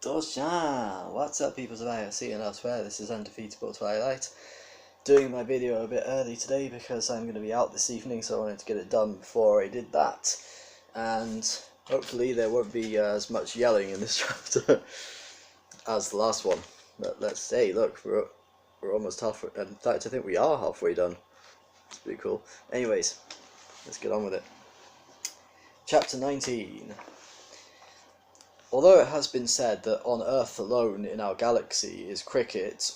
Doshan! What's up, people of IRC and elsewhere? This is Undefeatable Twilight. Doing my video a bit early today because I'm going to be out this evening, so I wanted to get it done before I did that. And hopefully there won't be as much yelling in this chapter as the last one. But let's say, look, we're almost halfway. In fact, I think we are halfway done. It's pretty cool. Anyways, let's get on with it. Chapter 19. Although it has been said that on Earth alone in our galaxy is cricket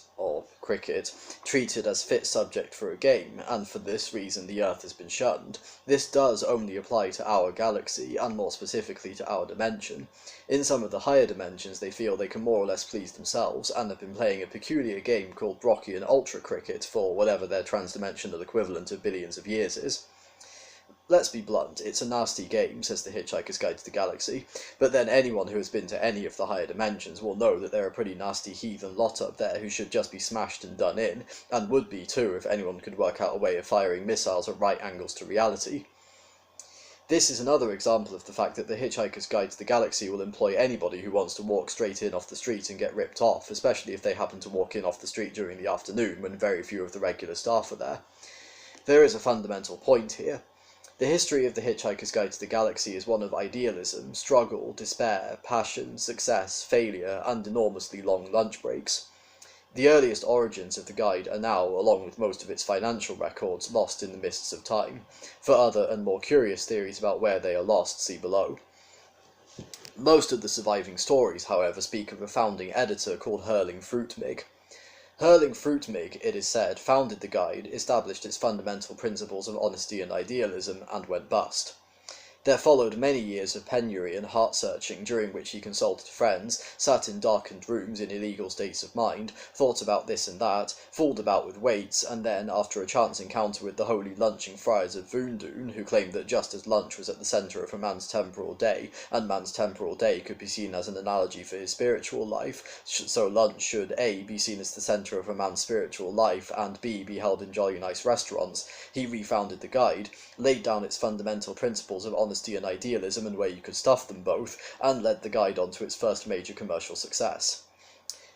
treated as fit subject for a game, and for this reason the Earth has been shunned, this does only apply to our galaxy, and more specifically to our dimension. In some of the higher dimensions they feel they can more or less please themselves, and have been playing a peculiar game called Brocchian Ultra Cricket for whatever their transdimensional equivalent of billions of years is. Let's be blunt, it's a nasty game, says the Hitchhiker's Guide to the Galaxy, but then anyone who has been to any of the higher dimensions will know that they're a pretty nasty heathen lot up there who should just be smashed and done in, and would be too if anyone could work out a way of firing missiles at right angles to reality. This is another example of the fact that the Hitchhiker's Guide to the Galaxy will employ anybody who wants to walk straight in off the street and get ripped off, especially if they happen to walk in off the street during the afternoon when very few of the regular staff are there. There is a fundamental point here. The history of the Hitchhiker's Guide to the Galaxy is one of idealism, struggle, despair, passion, success, failure, and enormously long lunch breaks. The earliest origins of the guide are now, along with most of its financial records, lost in the mists of time. For other and more curious theories about where they are lost, see below. Most of the surviving stories, however, speak of a founding editor called Hurling Fruitmig. Hurling Fruitmig, it is said, founded the guide, established its fundamental principles of honesty and idealism, and went bust. There followed many years of penury and heart-searching, during which he consulted friends, sat in darkened rooms in illegal states of mind, thought about this and that, fooled about with weights, and then, after a chance encounter with the holy lunching friars of Voondoon, who claimed that just as lunch was at the centre of a man's temporal day, and man's temporal day could be seen as an analogy for his spiritual life, so lunch should A. be seen as the centre of a man's spiritual life, and B. be held in jolly nice restaurants, he refounded the guide, laid down its fundamental principles of honesty and idealism and where you could stuff them both, and led the guide on to its first major commercial success.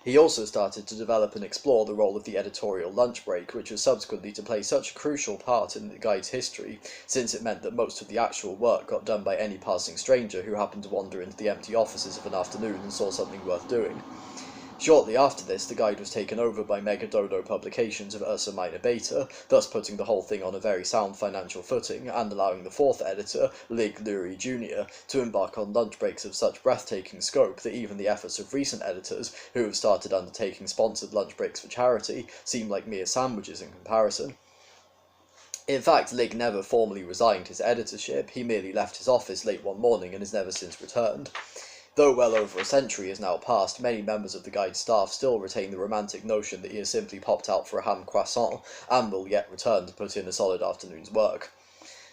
He also started to develop and explore the role of the editorial lunch break, which was subsequently to play such a crucial part in the guide's history, since it meant that most of the actual work got done by any passing stranger who happened to wander into the empty offices of an afternoon and saw something worth doing. Shortly after this, the guide was taken over by Megadodo Publications of Ursa Minor Beta, thus putting the whole thing on a very sound financial footing, and allowing the fourth editor, Lig Lurie Jr., to embark on lunch breaks of such breathtaking scope that even the efforts of recent editors, who have started undertaking sponsored lunch breaks for charity, seem like mere sandwiches in comparison. In fact, Lig never formally resigned his editorship, he merely left his office late one morning and has never since returned. Though well over a century has now passed, many members of the guide's staff still retain the romantic notion that he has simply popped out for a ham croissant, and will yet return to put in a solid afternoon's work.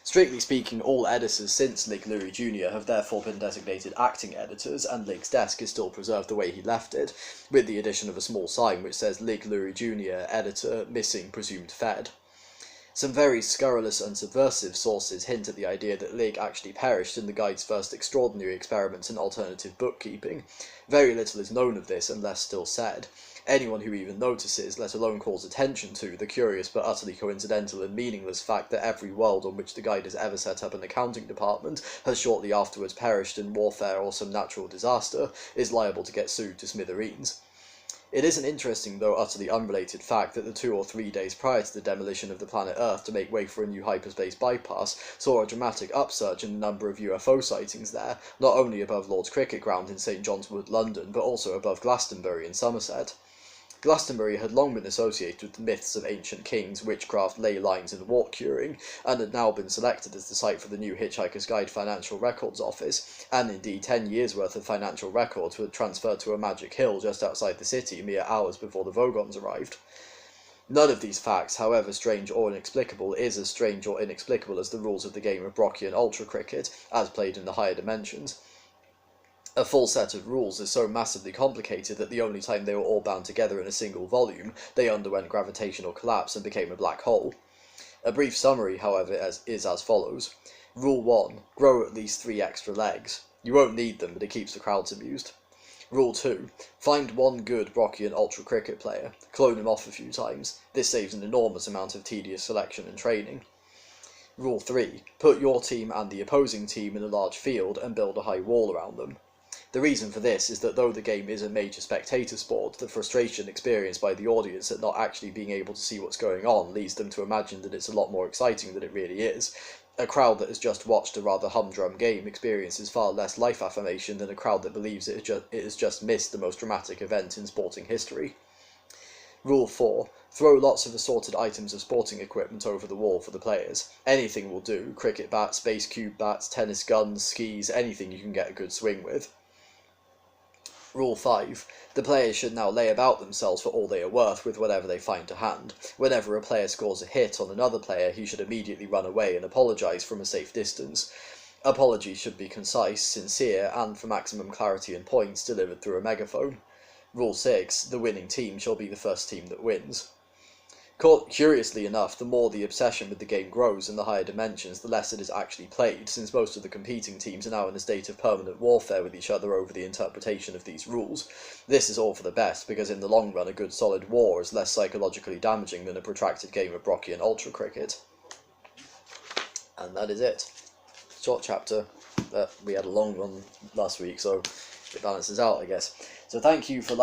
Strictly speaking, all editors since Lig Lurie Jr. have therefore been designated acting editors, and Lig's desk is still preserved the way he left it, with the addition of a small sign which says Lig Lurie Jr. Editor, missing, presumed fed. Some very scurrilous and subversive sources hint at the idea that Lig actually perished in the guide's first extraordinary experiments in alternative bookkeeping. Very little is known of this, and less still said. Anyone who even notices, let alone calls attention to, the curious but utterly coincidental and meaningless fact that every world on which the guide has ever set up an accounting department has shortly afterwards perished in warfare or some natural disaster, is liable to get sued to smithereens. It is an interesting, though utterly unrelated fact that the 2 or 3 days prior to the demolition of the planet Earth to make way for a new hyperspace bypass saw a dramatic upsurge in the number of UFO sightings there, not only above Lord's Cricket Ground in St John's Wood, London, but also above Glastonbury in Somerset. Glastonbury had long been associated with the myths of ancient kings, witchcraft, ley lines, and wart curing, and had now been selected as the site for the new Hitchhiker's Guide Financial Records Office, and indeed 10 years' worth of financial records were transferred to a magic hill just outside the city mere hours before the Vogons arrived. None of these facts, however strange or inexplicable, is as strange or inexplicable as the rules of the game of Brocchian Ultra Cricket, as played in the higher dimensions. A full set of rules is so massively complicated that the only time they were all bound together in a single volume, they underwent gravitational collapse and became a black hole. A brief summary, however, is as follows. Rule 1. Grow at least 3 extra legs. You won't need them, but it keeps the crowds amused. Rule 2. Find one good Brockian Ultra Cricket player. Clone him off a few times. This saves an enormous amount of tedious selection and training. Rule 3. Put your team and the opposing team in a large field and build a high wall around them. The reason for this is that though the game is a major spectator sport, the frustration experienced by the audience at not actually being able to see what's going on leads them to imagine that it's a lot more exciting than it really is. A crowd that has just watched a rather humdrum game experiences far less life affirmation than a crowd that believes it has just missed the most dramatic event in sporting history. Rule 4. Throw lots of assorted items of sporting equipment over the wall for the players. Anything will do: cricket bats, base cube bats, tennis guns, skis, anything you can get a good swing with. Rule 5. The players should now lay about themselves for all they are worth with whatever they find to hand. Whenever a player scores a hit on another player, he should immediately run away and apologise from a safe distance. Apologies should be concise, sincere, and for maximum clarity and points delivered through a megaphone. Rule 6. The winning team shall be the first team that wins. Curiously enough, the more the obsession with the game grows in the higher dimensions, the less it is actually played, since most of the competing teams are now in a state of permanent warfare with each other over the interpretation of these rules. This is all for the best, because in the long run a good solid war is less psychologically damaging than a protracted game of Brockian Ultra Cricket. And that is it. Short chapter. We had a long one last week, so it balances out, I guess. So thank you for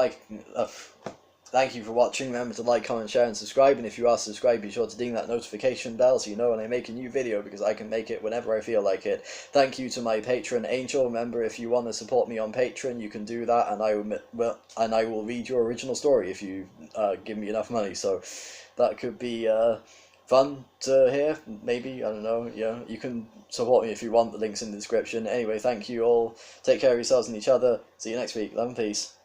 Thank you for watching. Remember to like, comment, share, and subscribe. And if you are subscribed, be sure to ding that notification bell so you know when I make a new video, because I can make it whenever I feel like it. Thank you to my patron Angel. Remember, if you want to support me on Patreon, you can do that, and I will read your original story if you give me enough money. So that could be fun to hear. Maybe, I don't know. Yeah, you can support me if you want. The link's in the description. Anyway, thank you all. Take care of yourselves and each other. See you next week. Love and peace.